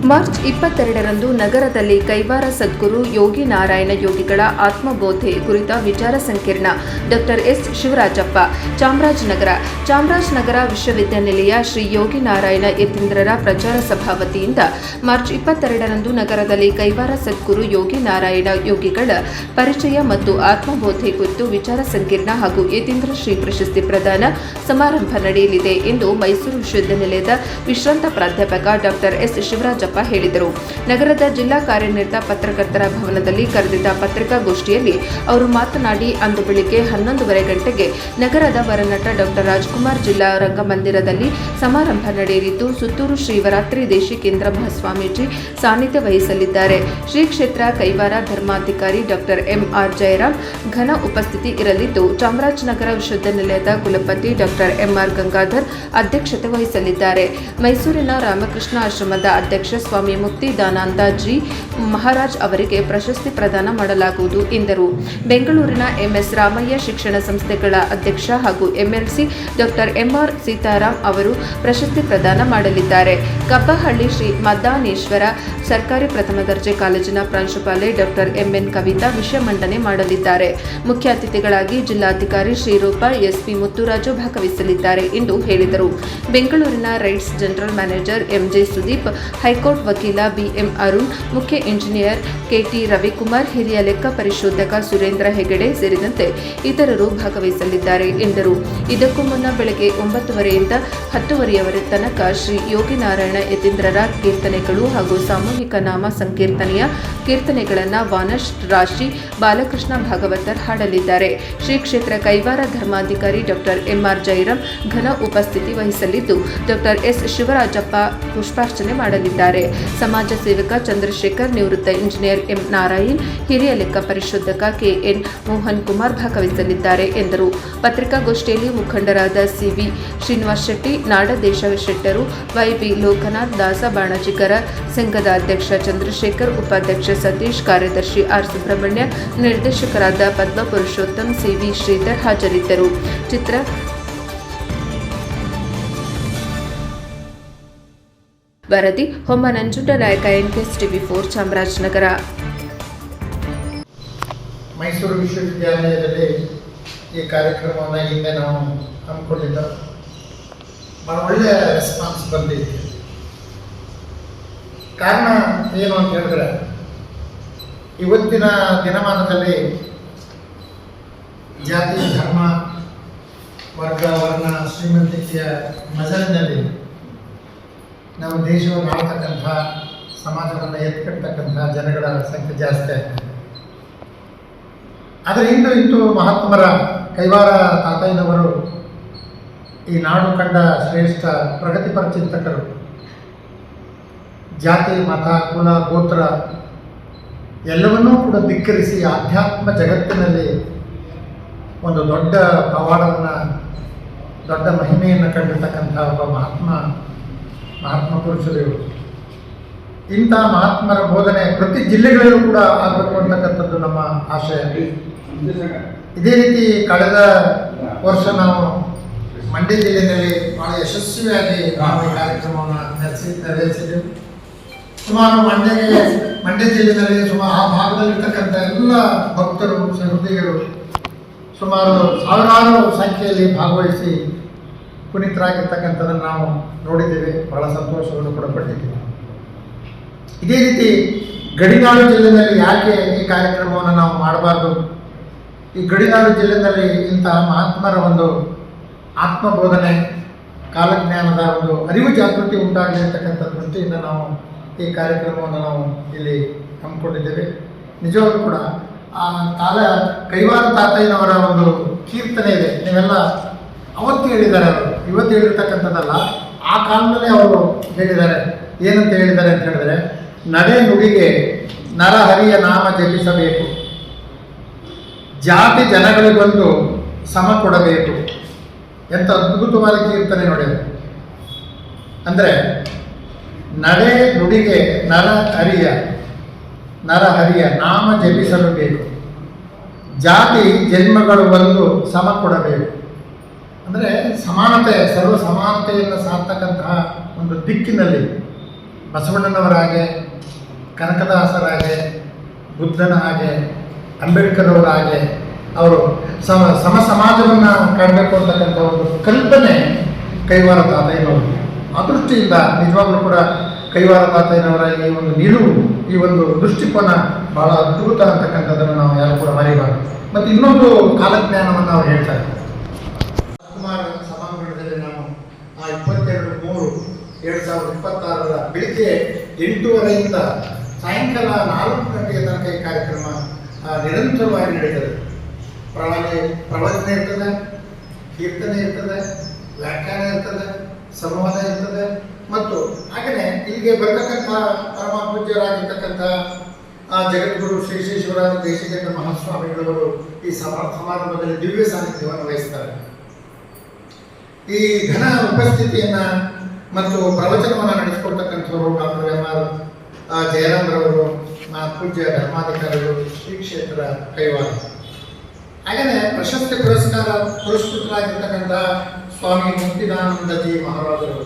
March 22ರಂದು ನಗರದಲ್ಲಿ ಕೈವಾರ ಸದ್ಗುರು ಯೋಗಿ ನಾರಾಯಣ ಯೋಗಿಗಳ ಆತ್ಮಬೋಧೆ ಕುರಿತ ವಿಚಾರ ಸಂಕಿರಣ ಡಾಕ್ಟರ್ ಎಸ್ ಶಿವರಾಜಪ್ಪ ಚಾಮರಾಜನಗರ ವಿಶ್ವವಿದ್ಯಾನಿಲಯ ಶ್ರೀ ಯೋಗಿ ನಾರಾಯಣ ಯತೀಂದ್ರರ ಪ್ರಚಾರ ಸಭಾ ವತಿಯಿಂದ ಮಾರ್ಚ್ 22ರಂದು ನಗರದಲ್ಲಿ ಕೈವಾರ ಸದ್ಗುರು ಯೋಗಿ ನಾರಾಯಣ ಯೋಗಿಗಳ ಪರಿಚಯ ಮತ್ತು ಆತ್ಮಬೋಧೆ ಕುರಿತು ವಿಚಾರ ಸಂಕಿರಣ ಹಾಗೂ ಯತೀಂದ್ರ ಶ್ರೀ ಪ್ರಶಸ್ತಿ ಪ್ರದಾನ ಸಮಾರಂಭ ನಡೆಯಲಿದೆ ಎಂದು ಮೈಸೂರು ವಿಶ್ವವಿದ್ಯಾನಿಲಯದ ವಿಶ್ರಾಂತ ಪ್ರಾಧ್ಯಾಪಕ ಡಾಕ್ಟರ್ ಎಸ್ ಶಿವರಾಜಪ್ಪ ಹೇಳಿದರು. ನಗರದ ಜಿಲ್ಲಾ ಕಾರ್ಯನಿರತ ಪತ್ರಕರ್ತರ ಭವನದಲ್ಲಿ ಕರೆದಿದ್ದ ಪತ್ರಿಕಾಗೋಷ್ಠಿಯಲ್ಲಿ ಅವರು ಮಾತನಾಡಿ, ಅಂದು ಬೆಳಿಗ್ಗೆ 11:30 ಗಂಟೆಗೆ ನಗರದ ವರನಟ ಡಾಕ್ಟರ್ ರಾಜ್ಕುಮಾರ್ ಜಿಲ್ಲಾ ರಂಗಮಂದಿರದಲ್ಲಿ ಸಮಾರಂಭ ನಡೆಯಲಿದ್ದು, ಸುತ್ತೂರು ಶ್ರೀವರಾತ್ರಿ ದೇಶಿಕೇಂದ್ರ ಮಹಾಸ್ವಾಮೀಜಿ ಸಾನ್ನಿಧ್ಯ ವಹಿಸಲಿದ್ದಾರೆ. ಶ್ರೀ ಕ್ಷೇತ್ರ ಕೈವಾರ ಧರ್ಮಾಧಿಕಾರಿ ಡಾಕ್ಟರ್ ಎಂಆರ್ ಜಯರಾಮ್ ಘನ ಉಪಸ್ಥಿತಿ ಇರಲಿದ್ದು, ಚಾಮರಾಜನಗರ ವಿಶ್ವವಿದ್ಯಾನಿಲಯದ ಕುಲಪತಿ ಡಾಕ್ಟರ್ ಎಂಆರ್ ಗಂಗಾಧರ್ ಅಧ್ಯಕ್ಷತೆ ವಹಿಸಲಿದ್ದಾರೆ. ಮೈಸೂರಿನ ರಾಮಕೃಷ್ಣ ಆಶ್ರಮದ ಅಧ್ಯಕ್ಷ ಸ್ವಾಮಿ ಮುಕ್ತಿದಾನಂದ ಜಿ ಮಹಾರಾಜ್ ಅವರಿಗೆ ಪ್ರಶಸ್ತಿ ಪ್ರದಾನ ಮಾಡಲಾಗುವುದು ಎಂದರು. ಬೆಂಗಳೂರಿನ ಎಂಎಸ್ ರಾಮಯ್ಯ ಶಿಕ್ಷಣ ಸಂಸ್ಥೆಗಳ ಅಧ್ಯಕ್ಷ ಹಾಗೂ ಎಂಎಲ್ಸಿ ಡಾಕ್ಟರ್ ಎಂಆರ್ ಸೀತಾರಾಮ್ ಅವರು ಪ್ರಶಸ್ತಿ ಪ್ರದಾನ ಮಾಡಲಿದ್ದಾರೆ. ಕಬ್ಬಹಳ್ಳಿ ಶ್ರೀ ಮದ್ದಾನೇಶ್ವರ ಸರ್ಕಾರಿ ಪ್ರಥಮ ದರ್ಜೆ ಕಾಲೇಜಿನ ಪ್ರಾಂಶುಪಾಲೆ ಡಾಕ್ಟರ್ ಎಂಎನ್ ಕವಿತಾ ವಿಷಯ ಮಂಡನೆ ಮಾಡಲಿದ್ದಾರೆ. ಮುಖ್ಯ ಅತಿಥಿಗಳಾಗಿ ಜಿಲ್ಲಾಧಿಕಾರಿ ಶ್ರೀರೂಪ ಎಸ್ಪಿ ಮುತ್ತುರಾಜು ಭಾಗವಹಿಸಲಿದ್ದಾರೆ ಎಂದು ಹೇಳಿದರು. ಬೆಂಗಳೂರಿನ RITES general manager M J Sudeep, high court ವಕೀಲ ಬಿಎಂ ಅರುಣ್, ಮುಖ್ಯ ಇಂಜಿನಿಯರ್ ಕೆಟಿ ರವಿಕುಮಾರ್, ಹಿರಿಯ ಲೆಕ್ಕ ಪರಿಶೋಧಕ ಸುರೇಂದ್ರ ಹೆಗಡೆ ಸೇರಿದಂತೆ ಇತರರು ಭಾಗವಹಿಸಲಿದ್ದಾರೆ ಎಂದರು. ಇದಕ್ಕೂ ಮುನ್ನ ಬೆಳಗ್ಗೆ 9:30ರಿಂದ 10:30 ತನಕ ಶ್ರೀ ಯೋಗಿ ನಾರಾಯಣ ಯತೀಂದ್ರರ ಕೀರ್ತನೆಗಳು ಹಾಗೂ ಸಾಮೂಹಿಕ ನಾಮ ಸಂಕೀರ್ತನೆಯ ಕೀರ್ತನೆಗಳನ್ನು ವಾನಶ್ ರಾಶಿ ಬಾಲಕೃಷ್ಣ ಭಾಗವತರ್ ಹಾಡಲಿದ್ದಾರೆ. ಶ್ರೀ ಕ್ಷೇತ್ರ ಕೈವಾರ ಧರ್ಮಾಧಿಕಾರಿ ಡಾಕ್ಟರ್ ಎಂಆರ್ ಜಯರಾಮ್ ಘನ ಉಪಸ್ಥಿತಿ ವಹಿಸಲಿದ್ದು, ಡಾಕ್ಟರ್ ಎಸ್ ಶಿವರಾಜಪ್ಪ ಪುಷ್ಪಾರ್ಚನೆ ಮಾಡಲಿದ್ದಾರೆ. ಸಮಾಜ ಸೇವಕ ಚಂದ್ರಶೇಖರ್, ನಿವೃತ್ತ ಇಂಜಿನಿಯರ್ ಎಂ ನಾರಾಯಣ್, ಹಿರಿಯ ಲೆಕ್ಕ ಪರಿಶೋಧಕ ಕೆಎನ್ ಮೋಹನ್ ಕುಮಾರ್ ಭಾಗವಹಿಸಲಿದ್ದಾರೆ ಎಂದರು. ಪತ್ರಿಕಾಗೋಷ್ಠಿಯಲ್ಲಿ ಮುಖಂಡರಾದ ಸಿವಿ ಶ್ರೀನಿವಾಸ್ ಶೆಟ್ಟಿ, ನಾಡದೇಶ ಶೆಟ್ಟರು, ವೈಬಿ ಲೋಕನಾಥ್, ದಾಸ ಬಾಣಜಿಗರ ಸಂಘದ ಅಧ್ಯಕ್ಷ ಚಂದ್ರಶೇಖರ್, ಉಪಾಧ್ಯಕ್ಷ ಸತೀಶ್, ಕಾರ್ಯದರ್ಶಿ ಆರ್ ಸುಬ್ರಹ್ಮಣ್ಯ, ನಿರ್ದೇಶಕರಾದ ಪದ್ಮ ಪುರುಷೋತ್ತಮ್, ಸಿವಿ ಶ್ರೀಧರ್ ಹಾಜರಿದ್ದರು. ವರದಿ ಹೊಮ್ಮ ನಂಜುಂಡನಾಯಕ, ಎನ್ಕೆಎಸ್ ಟಿವಿ4, ಚಾಮರಾಜನಗರ. ಮೈಸೂರು ವಿಶ್ವವಿದ್ಯಾಲಯದಲ್ಲಿ ಈ ಕಾರ್ಯಕ್ರಮವನ್ನು ಹಿಂದೆ ನಾವು ಹಮ್ಮಿಕೊಂಡಿದ್ದ ಭಾಳ ಒಳ್ಳೆಯ ರೆಸ್ಪಾನ್ಸ್ ಬಂದಿದೆ. ಕಾರಣ ಏನು ಅಂತ ಹೇಳಿದ್ರೆ, ಇವತ್ತಿನ ದಿನಮಾನದಲ್ಲಿ ಜಾತಿ, ಧರ್ಮ, ವರ್ಗ, ವರ್ಣ, ಶ್ರೀಮಂತಿಕೆಯ ಮಜಲಿನಲ್ಲಿ ನಮ್ಮ ದೇಶವನ್ನು ಆಳ್ತಕ್ಕಂಥ, ಸಮಾಜವನ್ನು ಎತ್ಕಟ್ಟತಕ್ಕಂಥ ಜನಗಳ ಸಂಖ್ಯೆ ಜಾಸ್ತಿ ಆಗ್ತದೆ. ಆದರೆ ಇಂದು ಮಹಾತ್ಮರ ಕೈವಾರ ತಾತಯ್ಯನವರು ಈ ನಾಡು ಕಂಡ ಶ್ರೇಷ್ಠ ಪ್ರಗತಿಪರ ಚಿಂತಕರು. ಜಾತಿ, ಮತ, ಕುಲ, ಗೋತ್ರ ಎಲ್ಲವನ್ನೂ ಕೂಡ ಧಿಕ್ಕರಿಸಿ ಆಧ್ಯಾತ್ಮ ಜಗತ್ತಿನಲ್ಲಿ ಒಂದು ದೊಡ್ಡ ಪವಾಡವನ್ನು, ದೊಡ್ಡ ಮಹಿಮೆಯನ್ನು ಕಂಡಿರ್ತಕ್ಕಂಥ ಒಬ್ಬ ಮಹಾತ್ಮ ಪುರುಷರು. ಇಂಥ ಮಹಾತ್ಮರ ಬೋಧನೆ ಪ್ರತಿ ಜಿಲ್ಲೆಗಳಲ್ಲೂ ಕೂಡ ಆಗಬೇಕು ಅಂತಕ್ಕಂಥದ್ದು ನಮ್ಮ ಆಶಯ. ಇದೇ ರೀತಿ ಕಳೆದ ವರ್ಷ ನಾವು ಮಂಡ್ಯ ಜಿಲ್ಲೆಯಲ್ಲಿ ಬಹಳ ಯಶಸ್ವಿಯಾಗಿ ನಾವು ಈ ಕಾರ್ಯಕ್ರಮವನ್ನು ನೆರವೇರಿಸಿದ್ದೆವು. ಸುಮಾರು ಮಂಡ್ಯ ಜಿಲ್ಲೆಯಲ್ಲಿ ಸುಮಾರು ಆ ಭಾಗದಲ್ಲಿರ್ತಕ್ಕಂಥ ಎಲ್ಲ ಭಕ್ತರು, ಹೃದಯರು ಸುಮಾರು ಸಾವಿರಾರು ಸಂಖ್ಯೆಯಲ್ಲಿ ಭಾಗವಹಿಸಿ ಪುನೀತರಾಗಿರ್ತಕ್ಕಂಥದ್ದನ್ನು ನಾವು ನೋಡಿದ್ದೇವೆ. ಬಹಳ ಸಂತೋಷವನ್ನು ಕೂಡ ಪಟ್ಟಿದ್ದೇವೆ. ಇದೇ ರೀತಿ ಗಡಿನಾಡು ಜಿಲ್ಲೆಯಲ್ಲಿ ಯಾಕೆ ಈ ಕಾರ್ಯಕ್ರಮವನ್ನು ನಾವು ಮಾಡಬಾರ್ದು? ಈ ಗಡಿನಾಡು ಜಿಲ್ಲೆಯಲ್ಲಿ ಇಂತಹ ಮಹಾತ್ಮರ ಒಂದು ಆತ್ಮಬೋಧನೆ, ಕಾಲಜ್ಞಾನದ ಒಂದು ಅರಿವು ಜಾಗೃತಿ ಉಂಟಾಗಲಿ ಅಂತಕ್ಕಂಥ ದೃಷ್ಟಿಯಿಂದ ನಾವು ಈ ಕಾರ್ಯಕ್ರಮವನ್ನು ನಾವು ಇಲ್ಲಿ ಹಮ್ಮಿಕೊಂಡಿದ್ದೇವೆ. ನಿಜವಾಗ್ಲೂ ಕೂಡ ಆ ಕೈವಾರ ತಾತಯ್ಯನವರ ಒಂದು ಕೀರ್ತನೆ ಇದೆ. ನೀವೆಲ್ಲ ಅವತ್ತು ಹೇಳಿದ್ದಾರೆ, ಅವರು ಇವತ್ತು ಹೇಳಿರ್ತಕ್ಕಂಥದ್ದಲ್ಲ, ಆ ಕಾಲದಲ್ಲೇ ಅವರು ಹೇಳಿದ್ದಾರೆ. ಏನಂತ ಹೇಳಿದ್ದಾರೆ ಅಂತ ಹೇಳಿದ್ರೆ, ನಡೆ ನುಡಿಗೆ ನರಹರಿಯ ನಾಮ ಜಪಿಸಬೇಕು, ಜಾತಿ ಜನಗಳಿಗೊಂದು ಸಮ ಕೊಡಬೇಕು. ಎಂಥ ಅದ್ಭುತವಾದ ಕೀರ್ತನೆ ನೋಡಿ. ಅಂದರೆ ನಡೆ ನುಡಿಗೆ ನರಹರಿಯ ನಾಮ ಜಪಿಸಲು ಬೇಕು, ಜಾತಿ ಜನ್ಮಗಳು ಒಂದು ಸಮ ಕೊಡಬೇಕು. ಅಂದರೆ ಸಮಾನತೆ, ಸರ್ವ ಸಮಾನತೆಯನ್ನು ಸಾರ್ತಕ್ಕಂತಹ ಒಂದು ದಿಕ್ಕಿನಲ್ಲಿ ಬಸವಣ್ಣನವರ ಹಾಗೆ, ಕನಕದಾಸರ ಹಾಗೆ, ಬುದ್ಧನ ಹಾಗೆ, ಅಂಬೇಡ್ಕರ್ ಅವರ ಹಾಗೆ ಅವರು ಸಮ ಸಮಾಜವನ್ನು ಕಾಣಬೇಕು ಅಂತಕ್ಕಂಥ ಒಂದು ಕಲ್ಪನೆ ಕೈವಾರ ತಾತಯ್ಯನವರು. ಆ ದೃಷ್ಟಿಯಿಂದ ನಿಜವಾಗ್ಲೂ ಕೂಡ ಕೈವಾರ ತಾತಯ್ಯನವರ ಈ ಒಂದು ನಿಲುವು, ಈ ಒಂದು ದೃಷ್ಟಿಕೋನ ಬಹಳ ಅದ್ಭುತ ಅಂತಕ್ಕಂಥದ್ದನ್ನು ನಾವು ಯಾರು ಕೂಡ ಮರೆಯಬಾರದು. ಮತ್ತು ಇನ್ನೊಂದು ಕಾಲಜ್ಞಾನವನ್ನು ಅವ್ರು ಹೇಳ್ತಾರೆ. ಸುಮಾರು ಸಭಾಂಗಣದಲ್ಲಿ ನಾನು 22/3/2026 ಬೆಳಿಗ್ಗೆ 8:30 ಸಾಯಂಕಾಲ 4 ಗಂಟೆಯ ತನಕ ಈ ಕಾರ್ಯಕ್ರಮ ನಿರಂತರವಾಗಿ ನಡೀತದೆ. ಪ್ರವಚನೆ ಇರ್ತದೆ, ಕೀರ್ತನೆ ಇರ್ತದೆ, ವ್ಯಾಖ್ಯಾನ ಇರ್ತದೆ, ಸಂವಾದ ಇರ್ತದೆ. ಮತ್ತು ಹಾಗೆಯೇ ಇಲ್ಲಿಗೆ ಬರ್ತಕ್ಕಂಥ ಪರಮ ಪೂಜ್ಯರಾಗಿರ್ತಕ್ಕಂಥ ಜಗದ್ಗುರು ಶ್ರೀ ಶ್ರೀ ಶಿವರಾಜ ದೇಶಿಕೇಂದ್ರ ಮಹಾಸ್ವಾಮಿಗಳವರು ಈ ಸಮಾರಂಭದಲ್ಲಿ ದಿವ್ಯ ಸಾನ್ನಿಧ್ಯವನ್ನು ವಹಿಸ್ತಾರೆ. ಈ ಘನ ಉಪಸ್ಥಿತಿಯನ್ನು ಮತ್ತು ಪ್ರವಚನವನ್ನು ನಡೆಸಿಕೊಡ್ತಕ್ಕಂಥವರು ಡಾಕ್ಟರ್ ಎಂ.ಆರ್. ಜಯರಾಮ್ರವರು, ಪೂಜ್ಯ ಧರ್ಮಾಧಿಕಾರಿಗಳು, ಶ್ರೀ ಕ್ಷೇತ್ರ ಕೈವಾರ. ಹಾಗೆಯೇ ಪ್ರಶಸ್ತಿ ಪುರಸ್ಕೃತರಾಗಿರ್ತಕ್ಕಂಥ ಸ್ವಾಮಿ ಮುಕ್ತಿದಾನಂದಜಿ ಮಹಾರಾಜರು.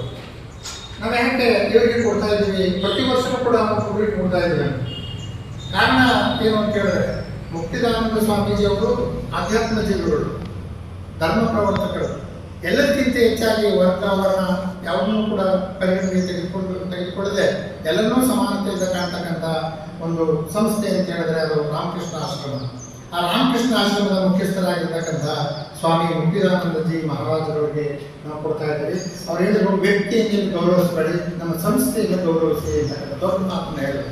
ನಾವು ಯಾಕೆ ಇವರಿಗೆ ಕೊಡ್ತಾ ಇದ್ದೀವಿ? ಪ್ರತಿ ವರ್ಷವೂ ಕೂಡ ನಾವು ಇವರಿಗೆ ಕೊಡ್ತಾ ಇದ್ದೀವಿ. ಕಾರಣ ಏನು ಅಂತ ಹೇಳಿದ್ರೆ, ಮುಕ್ತಿದಾನಂದ ಸ್ವಾಮೀಜಿಯವರು ಆಧ್ಯಾತ್ಮ ಜೀವಿಗಳು, ಧರ್ಮ ಪ್ರವರ್ತಕರು. ಎಲ್ಲದಕ್ಕಿಂತ ಹೆಚ್ಚಾಗಿ ವರ್ಣ ಯಾವುದನ್ನು ಕೂಡ ಪರಿಗಣನೆಗೆ ತೆಗೆದುಕೊಳ್ಳದೆ ಎಲ್ಲರನ್ನೂ ಸಮಾನತೆಯಿಂದ ಕಾಣ್ತಕ್ಕಂಥ ಒಂದು ಸಂಸ್ಥೆ ಅಂತ ಹೇಳಿದ್ರೆ ಅದು ರಾಮಕೃಷ್ಣ ಆಶ್ರಮ. ಆ ರಾಮಕೃಷ್ಣ ಆಶ್ರಮದ ಮುಖ್ಯಸ್ಥರಾಗಿರ್ತಕ್ಕಂಥ ಸ್ವಾಮಿ ಮುಕ್ತಿದಾನಂದಜಿ ಮಹಾರಾಜರವರಿಗೆ ನಾವು ಕೊಡ್ತಾ ಇದ್ದೀವಿ. ಅವ್ರು ಹೇಳಿದ್ರು, ವ್ಯಕ್ತಿಯನ್ನು ಗೌರವಿಸಬೇಡಿ, ನಮ್ಮ ಸಂಸ್ಥೆಯನ್ನು ಗೌರವಿಸಿ ಅಂತಕ್ಕಂಥ ದೊಡ್ಡ ಮಾತನ್ನು ಹೇಳಿದ್ರು.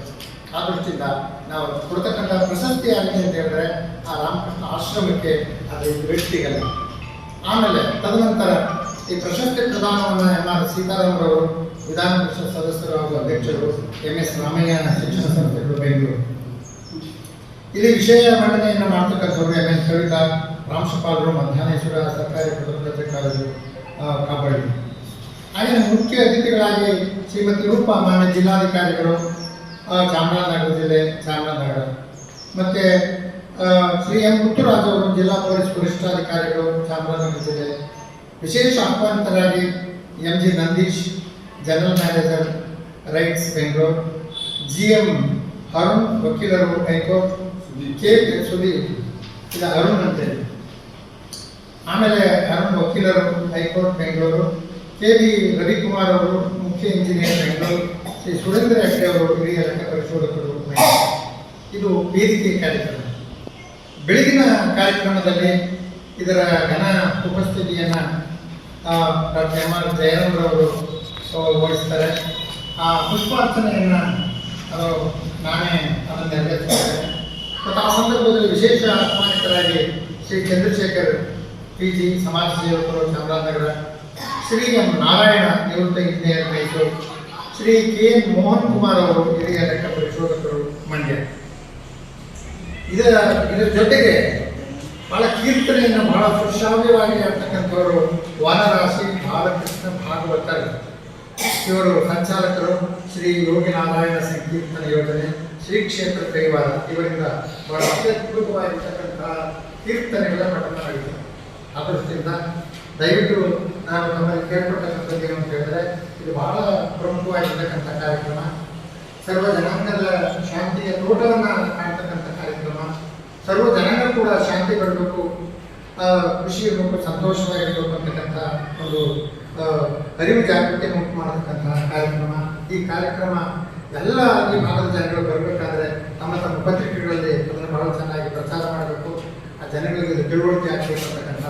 ಆ ದೃಷ್ಟಿಯಿಂದ ನಾವು ಕೊಡ್ತಕ್ಕಂಥ ಪ್ರಶಸ್ತಿ ಆಗಿದೆ ಅಂತ ಹೇಳಿದ್ರೆ ಆ ರಾಮಕೃಷ್ಣ ಆಶ್ರಮಕ್ಕೆ, ಅದು ವ್ಯಕ್ತಿಗಲ್ಲ. ಆಮೇಲೆ ತದನಂತರ ಈ ಪ್ರಶಸ್ತಿ ಪ್ರದಾನವನ್ನು ಎಂ.ಆರ್. ಸೀತಾರಾಮರವರು, ವಿಧಾನ ಪರಿಷತ್ ಸದಸ್ಯರು ಹಾಗೂ ಅಧ್ಯಕ್ಷರು, ಎಂ.ಎಸ್. ರಾಮಯ್ಯ ಶಿಕ್ಷಣ ಸಂಸ್ಥೆಗಳು, ಬೆಂಗಳೂರು. ಇಲ್ಲಿ ವಿಷಯ ಮಂಡನೆಯನ್ನು ಮಾಡ್ತಕ್ಕಂಥವ್ರು ಎಂ.ಎನ್. ಕವಿತಾ, ಪ್ರಾಂಶುಪಾಲರು, ಮಧ್ಯಾಹ್ನೇಶ್ವರ ಸರ್ಕಾರಿ ಪ್ರಥಮ ದರ್ಜೆ ಕಾಲೇಜು, ಕಾಬಳ್ಳಿ. ಹಾಗೆಯೇ ಮುಖ್ಯ ಅತಿಥಿಗಳಾಗಿ ಶ್ರೀಮತಿ ರೂಪಾ, ಮಾನ್ಯ ಜಿಲ್ಲಾಧಿಕಾರಿಗಳು, ಚಾಮರಾಜನಗರ ಜಿಲ್ಲೆ, ಚಾಮರಾಜನಗರ. ಮತ್ತು ಶ್ರೀ ಎಂ. ಪುಟ್ಟರಾಜ್ ಅವರು, ಜಿಲ್ಲಾ ಪೊಲೀಸ್ ವರಿಷ್ಠಾಧಿಕಾರಿಗಳು, ಚಾಮರಾಜನಗರ ಜಿಲ್ಲೆ. ವಿಶೇಷ ಆಹ್ವಾನಿತರಾಗಿ M G. Nandish, general manager, RITES, Bengaluru. G M. Arun, ವಕೀಲರು, ಹೈಕೋರ್ಟ್. ಕೆ. ಸುದೀಪ್, ಇದು ಅರುಣ್ ಅಂತೇಳಿ. ಆಮೇಲೆ ಅರುಣ್ ವಕೀಲರು, ಹೈಕೋರ್ಟ್, ಬೆಂಗಳೂರು. ಕೆ.ವಿ. ರವಿಕುಮಾರ್ ಅವರು, ಮುಖ್ಯ ಇಂಜಿನಿಯರ್, ಬೆಂಗಳೂರು. ಶ್ರೀ ಸುರೇಂದ್ರ ಹೆಗ್ಡೆ ಅವರು, ಹಿರಿಯ ಲೆಕ್ಕ ಪರಿಶೋಧಕರು. ಇದು ವೇದಿಕೆ ಕಾರ್ಯಕ್ರಮ. ಬೆಳಗಿನ ಕಾರ್ಯಕ್ರಮದಲ್ಲಿ ಇದರ ಘನ ಉಪಸ್ಥಿತಿಯನ್ನು ಡಾಕ್ಟರ್ ಎಂ.ಆರ್. ಜಯರಾಮ್ರವರು ವಹಿಸ್ತಾರೆ. ಆ ಪುಷ್ಪಾರ್ಚನೆಯನ್ನು ನಾನೇ ಅದನ್ನು ನೆರವೇರಿಸುತ್ತೇನೆ. ಮತ್ತು ಆ ಸಂದರ್ಭದಲ್ಲಿ ವಿಶೇಷ ಆಹ್ವಾನಿತರಾಗಿ ಶ್ರೀ ಚಂದ್ರಶೇಖರ್ ಪಿ.ಜಿ, ಸಮಾಜ ಸೇವಕರು, ಚಾಮರಾಜನಗರ. ಶ್ರೀ ಎಂ. ನಾರಾಯಣ, ನಿವೃತ್ತ ಇಂಜಿನಿಯರ್, ಮೈಸೂರು. ಶ್ರೀ ಕೆ.ಎನ್. ಮೋಹನ್ ಕುಮಾರ್ ಅವರು, ಹಿರಿಯ ಲೆಕ್ಕ ಪರಿಶೋಧಕರು, ಮಂಡ್ಯ. ಇದರ ಜೊತೆಗೆ ಬಹಳ ಕೀರ್ತನೆಯನ್ನು ಬಹಳ ಸುಶ್ರಾವ್ಯವಾಗಿ ಆಗ್ತಕ್ಕಂಥವರು ವಾನರಾಶಿ ಬಾಲಕೃಷ್ಣ ಭಾಗವತರ್. ಇವರು ಸಂಚಾಲಕರು, ಶ್ರೀ ಯೋಗಿ ನಾರಾಯಣ ಸಂಕೀರ್ತನ ಯೋಜನೆ, ಶ್ರೀ ಕ್ಷೇತ್ರ ಕೈವಾರ. ಇವರಿಂದ ಬಹಳ ಅತ್ಯದ್ಭುತವಾಗಿರ್ತಕ್ಕಂತಹ ಕೀರ್ತನೆಗಳ ಪಠಣ ನಡೆಯುತ್ತೆ. ಆ ದೃಷ್ಟಿಯಿಂದ ದಯವಿಟ್ಟು ನಾನು ನಮ್ಮಲ್ಲಿ ಕೇಳ್ಕೊಳ್ತಕ್ಕಂಥದ್ದು ಏನು ಅಂತ ಹೇಳಿದ್ರೆ, ಇದು ಬಹಳ ಪ್ರಮುಖವಾಗಿರ್ತಕ್ಕಂಥ ಕಾರ್ಯಕ್ರಮ. ಸರ್ವ ಜನಾಂಗದ ಶಾಂತಿಯ ತೋಟವನ್ನು ಕಾಣ್ತಕ್ಕಂಥ ಕಾರ್ಯಕ್ರಮ. ಸರ್ವ ಜನಾಂಗ ಕೂಡ ಶಾಂತಿ ಬರಬೇಕು, ಖುಷಿ ಇರಬೇಕು, ಸಂತೋಷವಾಗಿರಬೇಕು ಅಂತಕ್ಕಂಥ ಒಂದು ಅರಿವು ಜಾಗೃತಿಯನ್ನು ಉಂಟು ಮಾಡತಕ್ಕಂತಹ ಕಾರ್ಯಕ್ರಮ. ಈ ಕಾರ್ಯಕ್ರಮ ಎಲ್ಲ ಈ ಭಾಗದ ಜನಗಳು ಬರಬೇಕಾದ್ರೆ ತಮ್ಮ ಪತ್ರಿಕೆಗಳಲ್ಲಿ ಅದನ್ನು ಬಹಳ ಚೆನ್ನಾಗಿ ಪ್ರಚಾರ ಮಾಡಬೇಕು, ಆ ಜನಗಳಿಗೆ ತಿಳುವಳಿಕೆ ಆಗಬೇಕು ಅಂತಕ್ಕಂಥ